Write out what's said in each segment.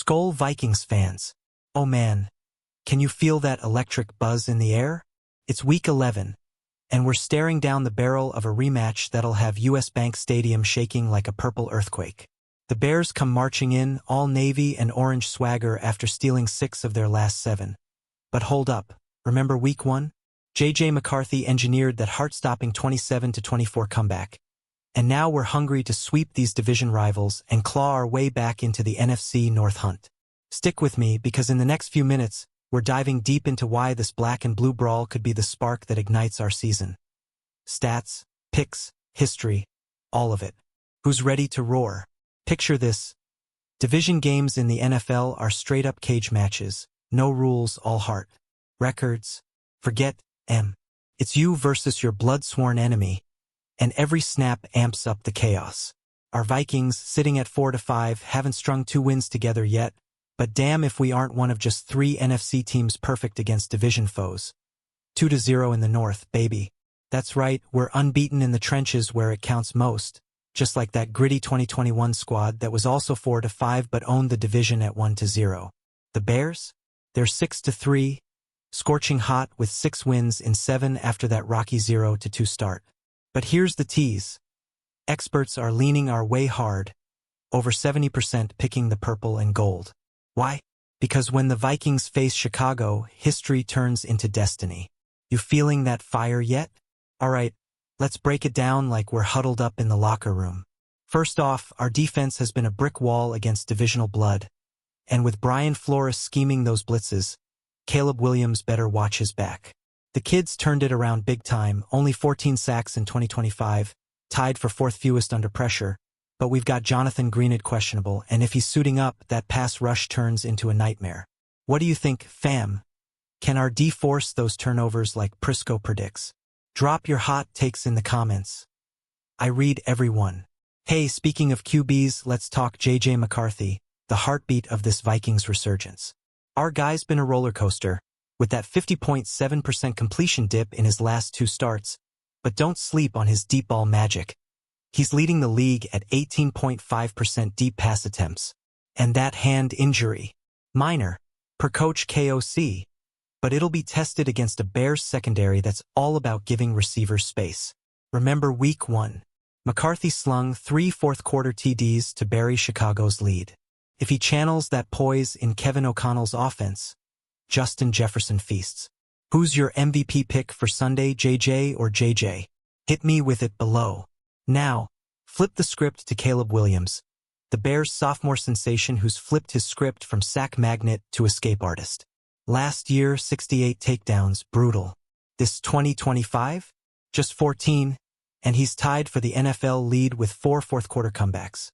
Skol Vikings fans. Oh man, can you feel that electric buzz in the air? It's week 11, and we're staring down the barrel of a rematch that'll have US Bank Stadium shaking like a purple earthquake. The Bears come marching in, all navy and orange swagger after stealing 6 of their last 7. But hold up, remember week 1? J.J. McCarthy engineered that heart-stopping 27-24 comeback. And now we're hungry to sweep these division rivals and claw our way back into the NFC North hunt. Stick with me, because in the next few minutes, we're diving deep into why this black and blue brawl could be the spark that ignites our season. Stats, picks, history, all of it. Who's ready to roar? Picture this. Division games in the NFL are straight-up cage matches. No rules, all heart. Records? Forget M. It's you versus your blood-sworn enemy. And every snap amps up the chaos. Our Vikings, sitting at 4-5, haven't strung 2 wins together yet, but damn if we aren't one of just 3 NFC teams perfect against division foes. 2-0 in the North, baby. That's right, we're unbeaten in the trenches where it counts most, just like that gritty 2021 squad that was also 4-5 but owned the division at 1-0. The Bears? They're 6-3, scorching hot with 6 wins in 7 after that rocky 0-2 start. But here's the tease. Experts are leaning our way hard, over 70% picking the purple and gold. Why? Because when the Vikings face Chicago, history turns into destiny. You feeling that fire yet? Alright, let's break it down like we're huddled up in the locker room. First off, our defense has been a brick wall against divisional blood. And with Brian Flores scheming those blitzes, Caleb Williams better watch his back. The kids turned it around big time, only 14 sacks in 2025, tied for 4th fewest under pressure, but we've got Jonathan Greenid questionable, and if he's suiting up, that pass rush turns into a nightmare. What do you think, fam? Can our D force those turnovers like Prisco predicts? Drop your hot takes in the comments. I read every one. Hey, speaking of QBs, let's talk J.J. McCarthy, the heartbeat of this Vikings resurgence. Our guy's been a roller coaster, with that 50.7% completion dip in his last 2 starts, but don't sleep on his deep ball magic. He's leading the league at 18.5% deep pass attempts. And that hand injury, minor, per coach KOC, but it'll be tested against a Bears secondary that's all about giving receivers space. Remember week 1, McCarthy slung 3 fourth-quarter TDs to bury Chicago's lead. If he channels that poise in Kevin O'Connell's offense, Justin Jefferson feasts. Who's your MVP pick for Sunday, JJ or JJ? Hit me with it below. Now, flip the script to Caleb Williams, the Bears' sophomore sensation who's flipped his script from sack magnet to escape artist. Last year, 68 takedowns, brutal. This 2025? Just 14, and he's tied for the NFL lead with 4 fourth-quarter comebacks.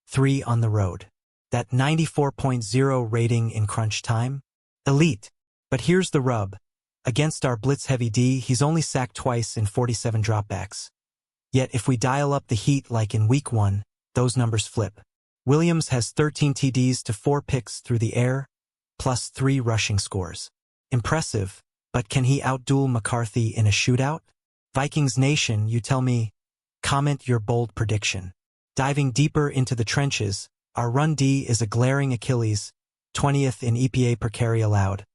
3 on the road. That 94.0 rating in crunch time? Elite. But here's the rub. Against our blitz-heavy D, he's only sacked twice in 47 dropbacks. Yet if we dial up the heat like in week 1, those numbers flip. Williams has 13 TDs to 4 picks through the air, plus 3 rushing scores. Impressive, but can he outduel McCarthy in a shootout? Vikings Nation, you tell me. Comment your bold prediction. Diving deeper into the trenches, our run D is a glaring Achilles, 20th in EPA per carry allowed,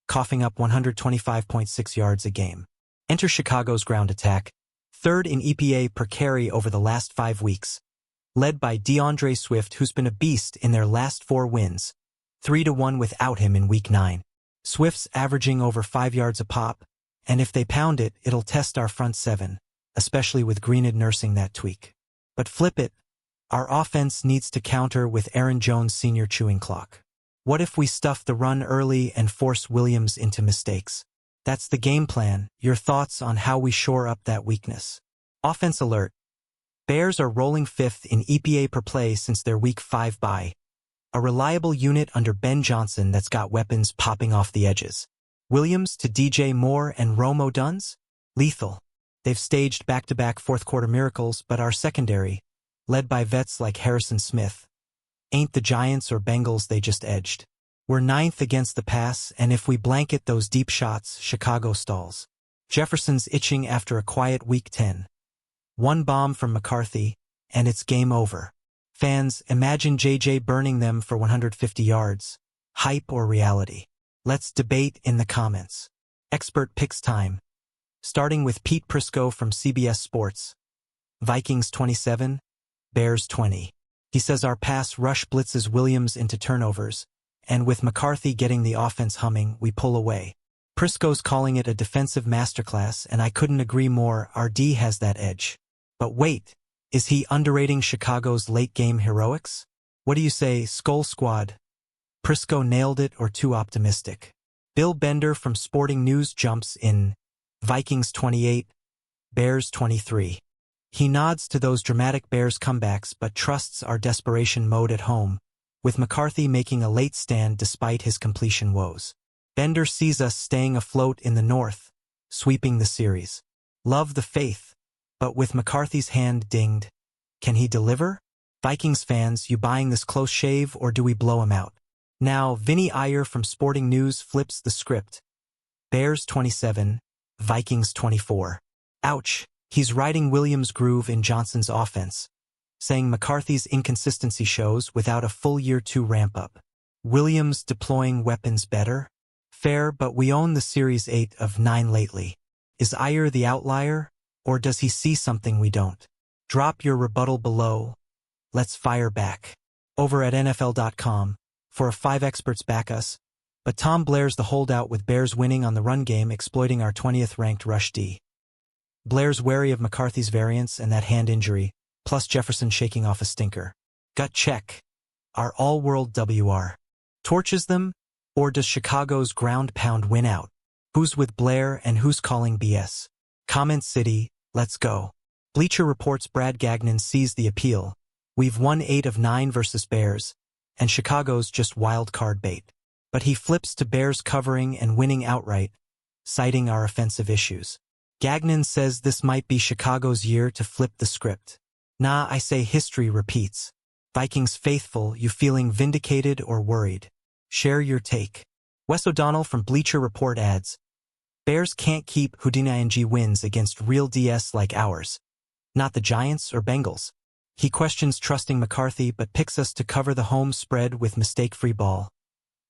coughing up 125.6 yards a game. Enter Chicago's ground attack, 3rd in EPA per carry over the last 5 weeks, led by DeAndre Swift, who's been a beast in their last 4 wins, 3-1 without him in week 9. Swift's averaging over 5 yards a pop, and if they pound it, it'll test our front 7, especially with Greenid nursing that tweak. But flip it, our offense needs to counter with Aaron Jones Sr. chewing clock. What if we stuff the run early and force Williams into mistakes? That's the game plan. Your thoughts on how we shore up that weakness? Offense alert. Bears are rolling 5th in EPA per play since their week 5 bye. A reliable unit under Ben Johnson that's got weapons popping off the edges. Williams to DJ Moore and Romo Duns? Lethal. They've staged back-to-back fourth-quarter miracles, but our secondary, led by vets like Harrison Smith, ain't the Giants or Bengals they just edged. We're 9th against the pass, and if we blanket those deep shots, Chicago stalls. Jefferson's itching after a quiet week 10. One bomb from McCarthy, and it's game over. Fans, imagine JJ burning them for 150 yards. Hype or reality? Let's debate in the comments. Expert picks time. Starting with Pete Prisco from CBS Sports. Vikings 27, Bears 20. He says our pass rush blitzes Williams into turnovers, and with McCarthy getting the offense humming, we pull away. Prisco's calling it a defensive masterclass, and I couldn't agree more. Our D has that edge. But wait, is he underrating Chicago's late-game heroics? What do you say, Skol Squad? Prisco nailed it or too optimistic? Bill Bender from Sporting News jumps in. Vikings 28, Bears 23. He nods to those dramatic Bears comebacks but trusts our desperation mode at home, with McCarthy making a late stand despite his completion woes. Bender sees us staying afloat in the North, sweeping the series. Love the faith, but with McCarthy's hand dinged, can he deliver? Vikings fans, you buying this close shave or do we blow him out? Now, Vinny Iyer from Sporting News flips the script. Bears 27, Vikings 24. Ouch, he's riding Williams' groove in Johnson's offense, saying McCarthy's inconsistency shows without a full year 2 ramp-up. Williams deploying weapons better? Fair, but we own the series 8 of 9 lately. Is Iyer the outlier, or does he see something we don't? Drop your rebuttal below. Let's fire back. Over at NFL.com, for a 5 experts back us, but Tom Blair's the holdout with Bears winning on the run game exploiting our 20th ranked rush D. Blair's wary of McCarthy's variance and that hand injury, plus Jefferson shaking off a stinker. Gut check. Our all-world WR torches them, or does Chicago's ground pound win out? Who's with Blair and who's calling BS? Comment City, let's go. Bleacher Report's Brad Gagnon sees the appeal. We've won 8 of 9 versus Bears, and Chicago's just wild card bait. But he flips to Bears covering and winning outright, citing our offensive issues. Gagnon says this might be Chicago's year to flip the script. Nah, I say history repeats. Vikings faithful, you feeling vindicated or worried? Share your take. Wes O'Donnell from Bleacher Report adds, Bears can't keep Houdini wins against real DS like ours. Not the Giants or Bengals. He questions trusting McCarthy but picks us to cover the home spread with mistake-free ball,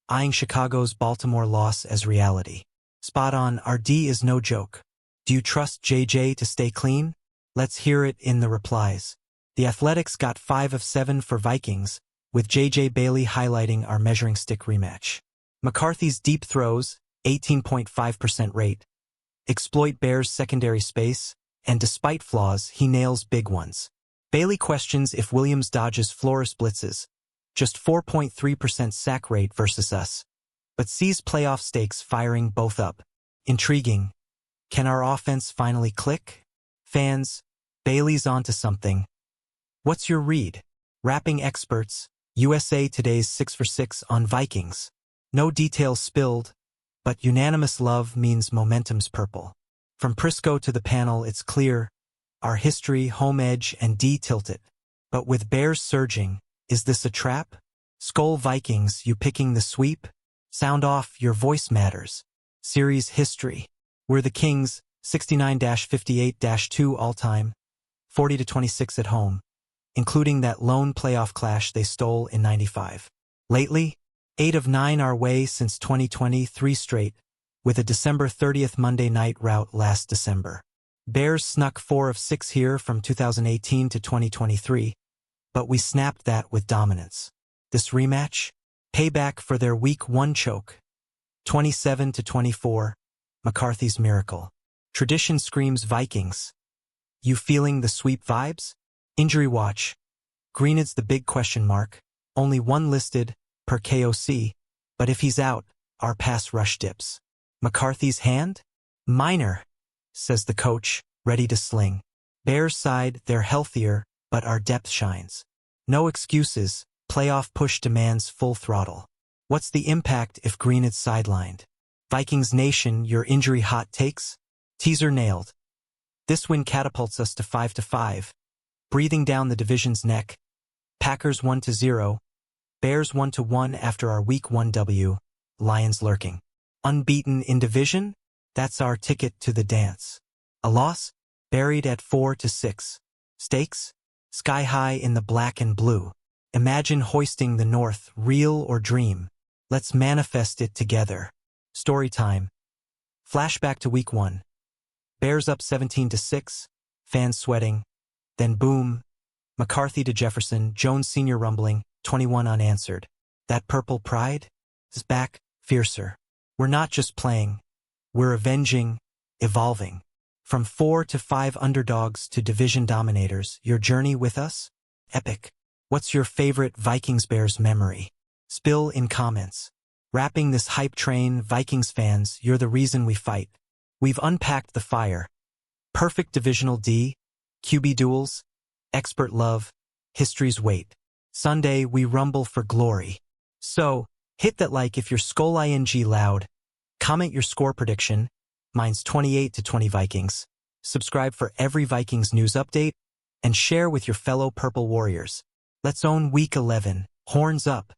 eyeing Chicago's Baltimore loss as reality. Spot on, our D is no joke. Do you trust JJ to stay clean? Let's hear it in the replies. The Athletics got 5 of 7 for Vikings, with JJ Bailey highlighting our measuring stick rematch. McCarthy's deep throws, 18.5% rate, exploit Bears' secondary space, and despite flaws, he nails big ones. Bailey questions if Williams dodges Flores blitzes, just 4.3% sack rate versus us, but sees playoff stakes firing both up. Intriguing. Can our offense finally click? Fans, Bailey's onto something. What's your read? Rapping experts, USA Today's 6 for 6 on Vikings. No details spilled, but unanimous love means momentum's purple. From Prisco to the panel, it's clear, our history, home edge, and D tilted. But with Bears surging, is this a trap? Skol Vikings, you picking the sweep? Sound off, your voice matters. Series history. We're the Kings, 69-58-2 all-time, 40-26 at home, including that lone playoff clash they stole in '95. Lately, 8 of 9 our way since 2020, 3 straight, with a December 30th Monday night rout last December. Bears snuck 4 of 6 here from 2018 to 2023, but we snapped that with dominance. This rematch? Payback for their Week 1 choke. 27-24, McCarthy's miracle. Tradition screams Vikings. You feeling the sweep vibes? Injury watch. Greenid's the big question mark. Only 1 listed, per KOC, but if he's out, our pass rush dips. McCarthy's hand? Minor, says the coach, ready to sling. Bears side, they're healthier, but our depth shines. No excuses, playoff push demands full throttle. What's the impact if Greenid's sidelined? Vikings Nation, your injury hot takes? Teaser nailed. This win catapults us to 5-5, breathing down the division's neck. Packers 1-0, Bears 1-1 after our Week 1 W, Lions lurking. Unbeaten in division? That's our ticket to the dance. A loss? Buried at 4-6. Stakes? Sky high in the black and blue. Imagine hoisting the North, real or dream. Let's manifest it together. Story time. Flashback to week 1. Bears up 17-6, fans sweating. Then boom, McCarthy to Jefferson, Jones Sr. rumbling, 21 unanswered. That purple pride is back, fiercer. We're not just playing. We're avenging, evolving. From 4 to 5 underdogs to division dominators, your journey with us? Epic. What's your favorite Vikings-Bears memory? Spill in comments. Wrapping this hype train, Vikings fans, you're the reason we fight. We've unpacked the fire. Perfect divisional D, QB duels, expert love, history's weight. Sunday, we rumble for glory. So, hit that like if you're Skol ing loud. Comment your score prediction. Mine's 28-20 Vikings. Subscribe for every Vikings news update, and share with your fellow Purple Warriors. Let's own Week 11. Horns up.